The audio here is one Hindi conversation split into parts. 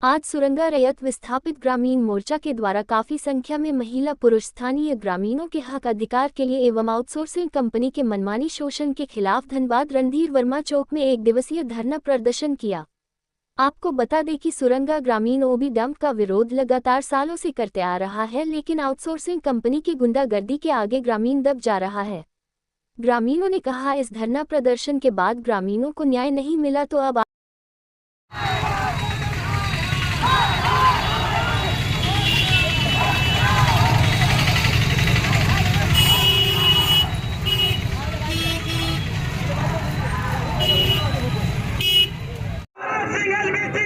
आज सुरंगा रैयत विस्थापित ग्रामीण मोर्चा के द्वारा काफी संख्या में महिला पुरुष स्थानीय ग्रामीणों के हक अधिकार के लिए एवं आउटसोर्सिंग कंपनी के मनमानी शोषण के खिलाफ धनबाद रणधीर वर्मा चौक में एक दिवसीय धरना प्रदर्शन किया। आपको बता दें कि सुरंगा ग्रामीण ओबी डंप का विरोध लगातार सालों से करते आ रहा है, लेकिन आउटसोर्सिंग कंपनी की गुंडागर्दी के आगे ग्रामीण दब जा रहा है। ग्रामीणों ने कहा, इस धरना प्रदर्शन के बाद ग्रामीणों को न्याय नहीं मिला तो अब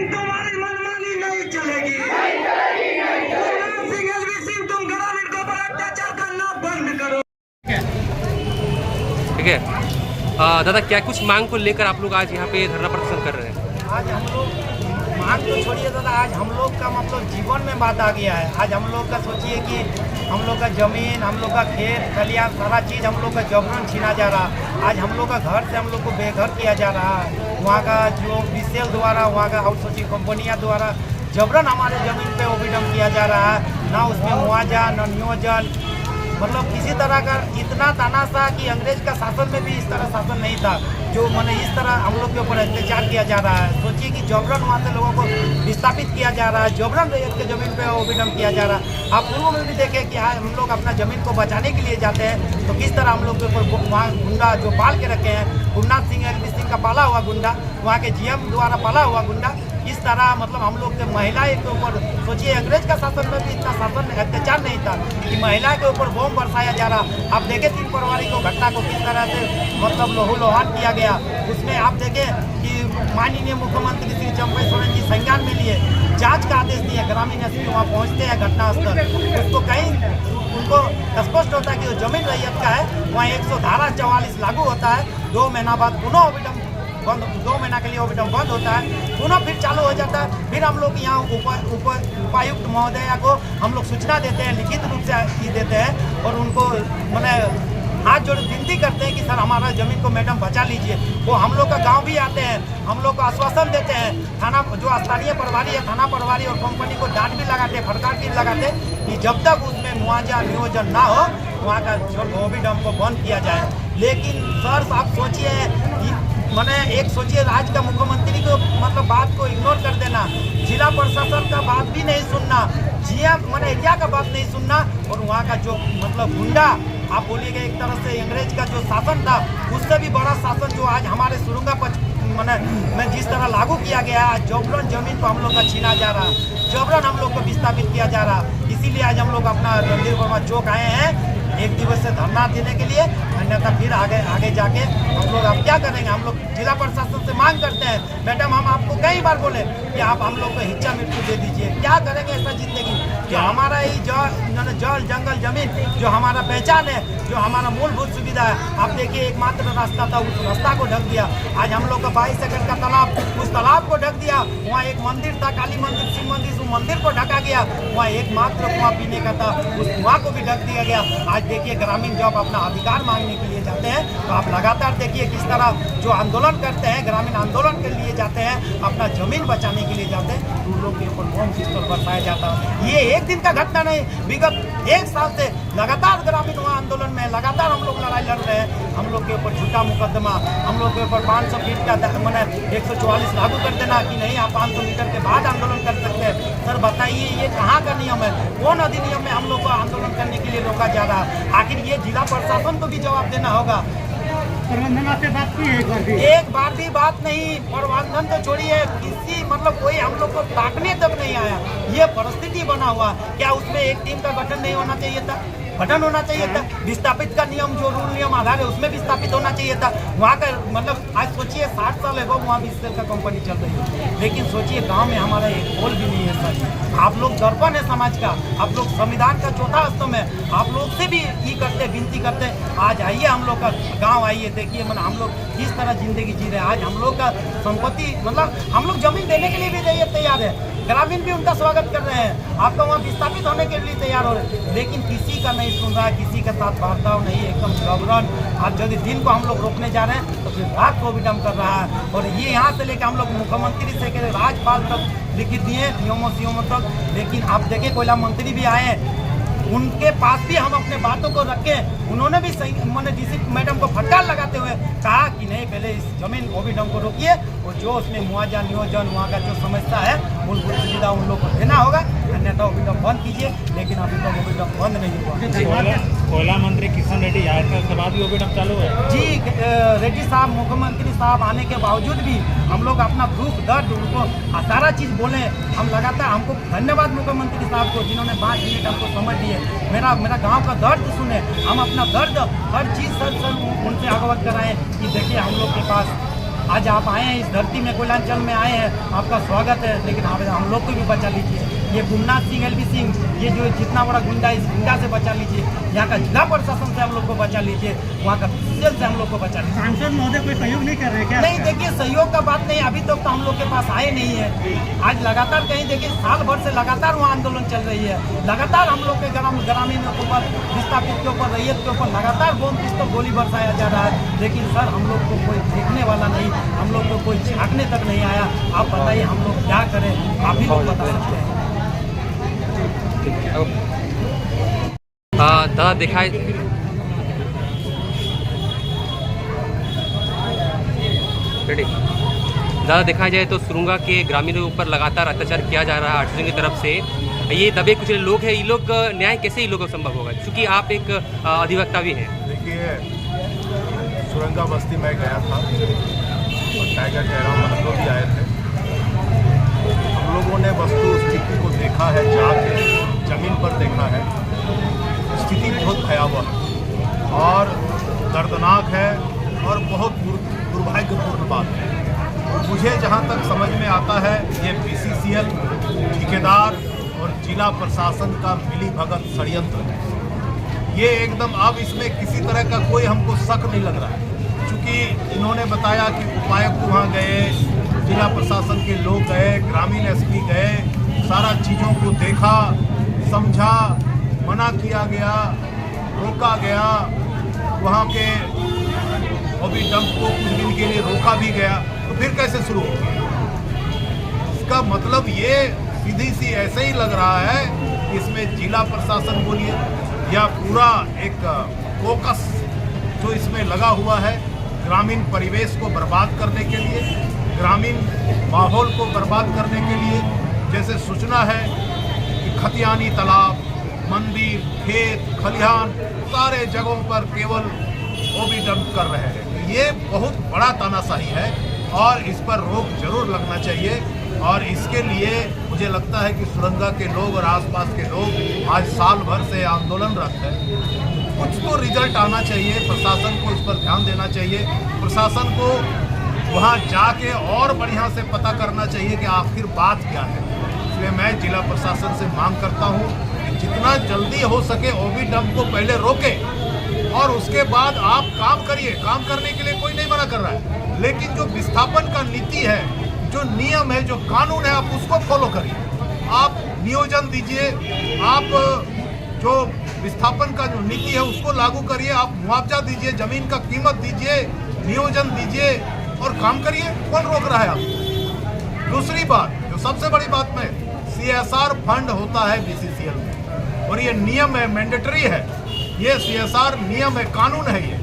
तुम्हारी मनमानी नहीं चलेगी। तुम ग्रामीण को पर अत्याचार करना बंद करो। ठीक है दादा, क्या कुछ मांग को लेकर आप लोग आज यहाँ पे धरना प्रदर्शन कर रहे हैं? आज हम लोग मांग तो छोड़िए दादा, आज हम लोग का मतलब जीवन में बात आ गया है। आज हम लोग का सोचिए कि हम लोग का जमीन, हम लोग का खेत खलियान, सारा चीज़ हम लोग का जबरन छीना जा रहा है। आज हम लोग का घर से हम लोग को बेघर किया जा रहा है। वहाँ का जो बीसीएल द्वारा, वहाँ का आउटसोर्सिंग कंपनियाँ द्वारा जबरन हमारे ज़मीन पे ओबीडम किया जा रहा है। ना उसमें मुआवजा, न नियोजन, मतलब किसी तरह का इतना तानाशाह कि अंग्रेज का शासन में भी इस तरह शासन नहीं था जो मैंने इस तरह हम लोग के ऊपर अत्याचार किया जा रहा है। सोचिए कि जबरन वहाँ से लोगों को विस्थापित किया जा रहा है, जबरन रैयत के ज़मीन पे ओबीडम किया जा रहा है। आप पूर्व में भी देखें कि हम लोग अपना ज़मीन को बचाने के लिए जाते हैं तो किस तरह हम लोग के ऊपर वहाँ गुंडा जो पाल के रखे हैं, गुरनाथ सिंह एलबी सिंह का पाला हुआ गुंडा, वहाँ के जीएम द्वारा पाला हुआ गुंडा, इस तरह मतलब हम लोग के महिलाएं के ऊपर, सोचिए अंग्रेज का शासन में भी इतना शासन अत्याचार नहीं था कि महिला के ऊपर बम बरसाया जा रहा। आप देखें 3 फरवरी को घटना को किस तरह से मतलब लोहान किया गया। उसमें आप देखें कि माननीय मुख्यमंत्री श्री चंपई सोरेन जी संज्ञान में लिए, जांच का आदेश दिए, ग्रामीण एसपी वहाँ पहुँचते हैं घटनास्थल, उसको कहीं उनको स्पष्ट होता है कि वो जमीन रैयत का है। वहाँ 144 लागू होता है। 2 महीना बाद पुनः ओबीडम बंद, 2 महीना के लिए ओबीडम बंद होता है, पुनः फिर चालू हो जाता है। फिर हम लोग यहाँ उपायुक्त महोदया को हम लोग सूचना देते हैं, लिखित रूप से देते हैं और उनको मैंने हाथ जोड़ विनती करते हैं कि सर हमारा ज़मीन को मैडम बचा लीजिए। वो हम लोग का गांव भी आते हैं, हम लोग को आश्वासन देते हैं। थाना जो स्थानीय प्रभारी है, थाना प्रभारी और कंपनी को डांट भी लगाते, फटकार भी लगाते कि जब तक उसमें मुआवजा नियोजन ना हो वहाँ का ओबीडम को बंद किया जाए। लेकिन सर आप सोचिए, मैंने एक सोचिए राज्य का मुख्यमंत्री को मतलब बात को इग्नोर कर देना, जिला प्रशासन का बात भी नहीं सुनना, जीएम मैंने एरिया का बात नहीं सुनना, और वहाँ का जो मतलब गुंडा आप बोलिएगा एक तरह से अंग्रेज का जो शासन था उससे भी बड़ा शासन जो आज हमारे सुरंगा में जिस तरह लागू किया गया है, जबरन जमीन को हम लोग का छीना जा रहा, जबरन हम लोग को विस्थापित किया जा रहा। इसीलिए आज हम लोग अपना रणधीर वर्मा चौक आए हैं एक दिवसीय धरना देने के लिए। अन्यथा फिर आगे जाके हम लोग अब क्या करेंगे। हम लोग जिला प्रशासन से मांग करते हैं, मैडम हम आपको कई बार बोले कि आप हम लोग को हिच्चा मृत्यु दे दीजिए, क्या करेंगे ऐसा जिंदगी कि हमारा ही जल जंगल जमीन जो हमारा पहचान है, जो हमारा मूलभूत सुविधा है। आप देखिए एकमात्र रास्ता था, उस रास्ता को ढक दिया। आज हम लोग का 22 एकड़ का तालाब, उस तालाब को ढक दिया। वहाँ एक मंदिर था, काली मंदिर, शिव मंदिर, उस मंदिर को ढका गया। वहाँ एकमात्र कुआं पीने का था, उस कुआं को भी ढक दिया गया। आज देखिए ग्रामीण जब अपना अधिकार मांगने के लिए जाते हैं तो आप लगातार देखिए किस तरह जो आंदोलन करते हैं, ग्रामीण आंदोलन के लिए जाते हैं, अपना जमीन बचाने के लिए जाते हैं, तो उन लोग के ऊपर बम पिस्तौल बरसाया जाता है। ये एक दिन का घटना नहीं, विगत 1 साल से लगातार ग्रामीण वहाँ आंदोलन में लगातार हम लोग लड़ाई लड़ रहे हैं। हम लोग के ऊपर झूठा मुकदमा, हम लोग के ऊपर 500 फीट का मैंने 144 लागू कर देना कि नहीं आप 500 मीटर के बाद आंदोलन कर सकते हैं। सर बताइए ये कहाँ का नियम है, कौन अधिनियम में हम लोग को आंदोलन करने के लिए रोका जा रहा है। आखिर ये जिला प्रशासन को भी जवाब देना होगा। प्रबंधन से बात की है एक बार भी बात नहीं, प्रबंधन तो छोड़िए, किसी मतलब कोई हम लोग को ताकने तक नहीं आया। ये परिस्थिति बना हुआ, क्या उसमें एक टीम का गठन नहीं होना चाहिए था? गठन होना चाहिए था। विस्थापित का नियम जो रूल नियम आधार है उसमें विस्थापित होना चाहिए था। वहाँ का मतलब आज सोचिए 60 साल है वो वहाँ बीसीएल का कंपनी चल रही है, लेकिन सोचिए गांव में हमारा एक पोल भी नहीं है। सर आप लोग दर्पण है समाज का, आप लोग संविधान का चौथा स्तंभ है, आप लोग से भी ये करते विनती करते आज आइए हम लोग का गाँव आइए, देखिए मतलब हम लोग किस तरह जिंदगी जी रहे हैं। आज हम लोग का संपत्ति मतलब हम लोग जमीन देने के लिए भी तैयार है, ग्रामीण भी उनका स्वागत कर रहे हैं, आपका वहाँ विस्थापित होने के लिए तैयार हो रहे हैं, लेकिन किसी का नहीं नहीं सुन रहा है, किसी के साथ वार्ताव नहीं, एकदम जबरन। आज यदि दिन को हम लोग रोकने जा रहे हैं तो फिर रात को विडम्ब कर रहा है। और ये यहाँ से लेकर हम लोग मुख्यमंत्री से के राज्यपाल तक लिखित दिए, सीएमओ तक। लेकिन आप देखिए कोयला मंत्री भी आए हैं, उनके पास भी हम अपने बातों को रखें। उन्होंने भी सही मैंने डीसी मैडम को फटकार लगाते हुए कहा कि नहीं, पहले इस जमीन ओबीडम को रोकिए और जो उसमें मुआवजा नियोजन वहाँ का जो समस्या है मूलभूत सुविधा उन लोग को देना होगा, अन्यथा ओबीडम बंद कीजिए। लेकिन अभी तक ओबीडम बंद नहीं हुआ। कोयला मंत्री किशन रेड्डी आए थे, उसके बाद भी ओबीडम चालू है जी। रेड्डी साहब मुख्यमंत्री साहब आने के बावजूद भी हम लोग अपना दुख दर्द उनको सारा चीज़ बोले। हम लगातार, हमको धन्यवाद मुख्यमंत्री साहब को जिन्होंने 5 मिनट हमको समझ दिए, मेरा गांव का दर्द सुने। हम अपना दर्द हर चीज़ सर उनसे अवगत कराएं कि देखिए हम लोग के पास आज आप आए हैं, इस धरती में कोयलांचल में आए हैं, आपका स्वागत है। लेकिन हम लोग को भी बचा लीजिए। ये गुमनाथ सिंह, एलबी सिंह, ये जो जितना बड़ा गुंडा, इस गुंडा से बचा लीजिए। यहाँ का जिला प्रशासन से हम लोग को बचा लीजिए, वहाँ का सीएल से हम लोग को बचा लीजिए। सांसद महोदय कोई सहयोग नहीं कर रहे क्या? नहीं, देखिए सहयोग का बात नहीं, अभी तक तो हम लोग के पास आए नहीं है। आज लगातार कहीं देखिए साल भर से लगातार वहाँ आंदोलन चल रही है। लगातार हम लोग के ग्रामीण के ऊपर, विस्थापित के ऊपर, रैयत के ऊपर लगातार बम पिस्तौल गोली बरसाया जा रहा है। लेकिन सर हम लोग को कोई देखने वाला नहीं, हम लोग को कोई झाँकने तक नहीं आया। आप बताइए हम लोग क्या करें, आप ही लोग बता सकते हैं। दादा दिखाए दादा दिखाया जाए तो सुरुंगा के ग्रामीणों के ऊपर लगातार अत्याचार किया जा रहा है आरटीओ की तरफ से। ये दबे कुचले लोग हैं, ये लोग न्याय कैसे इन लोगों को संभव होगा, क्योंकि आप एक अधिवक्ता भी हैं। देखिए, सुरंगा बस्ती में गया था और टाइगर जयराम महतो भी आए थे। हम लोगों ने वस्तु स्थिति को देखा है, जाके जमीन पर देखा है। स्थिति बहुत भयावह है और दर्दनाक है और बहुत दुर्भाग्यपूर्ण बात है। मुझे जहाँ तक समझ में आता है, ये बीसीसीएल, ठेकेदार और जिला प्रशासन का मिलीभगत षड्यंत्र है। ये एकदम, अब इसमें किसी तरह का कोई हमको शक नहीं लग रहा है, क्योंकि इन्होंने बताया कि उपायुक्त वहाँ गए, जिला प्रशासन के लोग गए, ग्रामीण एसपी गए, सारा चीज़ों को देखा, समझा, मना किया गया, रोका गया। वहाँ के ओबीडम को कुछ दिन के लिए रोका भी गया, तो फिर कैसे शुरू होगा? इसका मतलब ये सीधी सी ऐसे ही लग रहा है कि इसमें जिला प्रशासन बोलिए या पूरा एक फोकस जो इसमें लगा हुआ है ग्रामीण परिवेश को बर्बाद करने के लिए, ग्रामीण माहौल को बर्बाद करने के लिए। जैसे सूचना है कि खतियानी तालाब, मंदिर, खेत, खलिहान, सारे जगहों पर केवल ओबीडम कर रहे हैं। ये बहुत बड़ा तानाशाही है और इस पर रोक जरूर लगना चाहिए। और इसके लिए मुझे लगता है कि सुरंगा के लोग और आसपास के लोग आज साल भर से आंदोलनरत हैं। कुछ तो रिजल्ट आना चाहिए, प्रशासन को इस पर ध्यान देना चाहिए। प्रशासन को वहाँ जाके और बढ़िया से पता करना चाहिए कि आखिर बात क्या है। इसलिए मैं जिला प्रशासन से मांग करता हूँ कि जितना जल्दी हो सके ओबीडम को पहले रोके और उसके बाद आप काम करिए। काम करने के लिए कोई नहीं मना कर रहा है, लेकिन जो विस्थापन का नीति है, जो नियम है, जो कानून है, आप उसको फॉलो करिए। आप नियोजन दीजिए, आप जो विस्थापन का जो नीति है उसको लागू करिए, आप मुआवजा दीजिए, जमीन का कीमत दीजिए, नियोजन दीजिए और काम करिए। कौन रोक रहा है आप? दूसरी बात, जो सबसे बड़ी बात में, CSR फंड होता है बीसीसीएल में और ये नियम है, मैंडेटरी है। ये CSR नियम है, कानून है ये।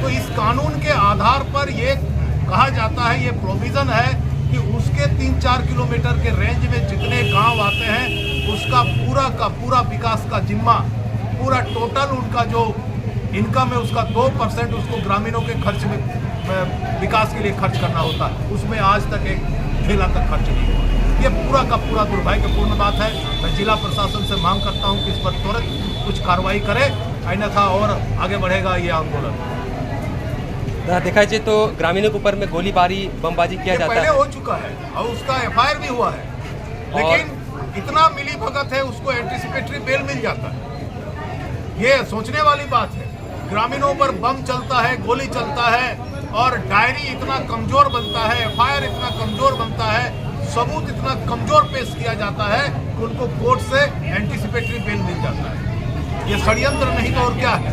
तो इस कानून के आधार पर ये कहा जाता है, ये प्रोविज़न है कि उसके 3-4 किलोमीटर के रेंज में जितने गांव आते हैं उसका पूरा का पूरा विकास का जिम्मा, पूरा टोटल उनका जो इनकम है उसका 2% उसको ग्रामीणों के खर्च में, विकास के लिए खर्च करना होता है। उसमें आज तक एक ठेला तक खर्च नहीं हुआ। ये पूरा का पूरा दुर्भाग्यपूर्ण बात है। मैं जिला प्रशासन से मांग करता हूँ कि इस पर तुरंत कुछ कार्रवाई करे, अन्यथा और आगे बढ़ेगा ये आंदोलन। देखा जाए तो ग्रामीणों के ऊपर में गोलीबारी, बमबाजी किया जाता है, पहले हो चुका है और उसका FIR भी हुआ है, लेकिन इतना मिली भगत है, उसको एंटीसिपेटरी बेल मिल जाता है। ये सोचने वाली बात है। ग्रामीणों पर बम चलता है, गोली चलता है और डायरी इतना कमजोर बनता है, FIR इतना कमजोर बनता है, सबूत इतना कमजोर पेश किया जाता है कि उनको कोर्ट से एंटीसिपेटरी बेल मिल जाता है। ये षड्यंत्र नहीं तो और क्या है।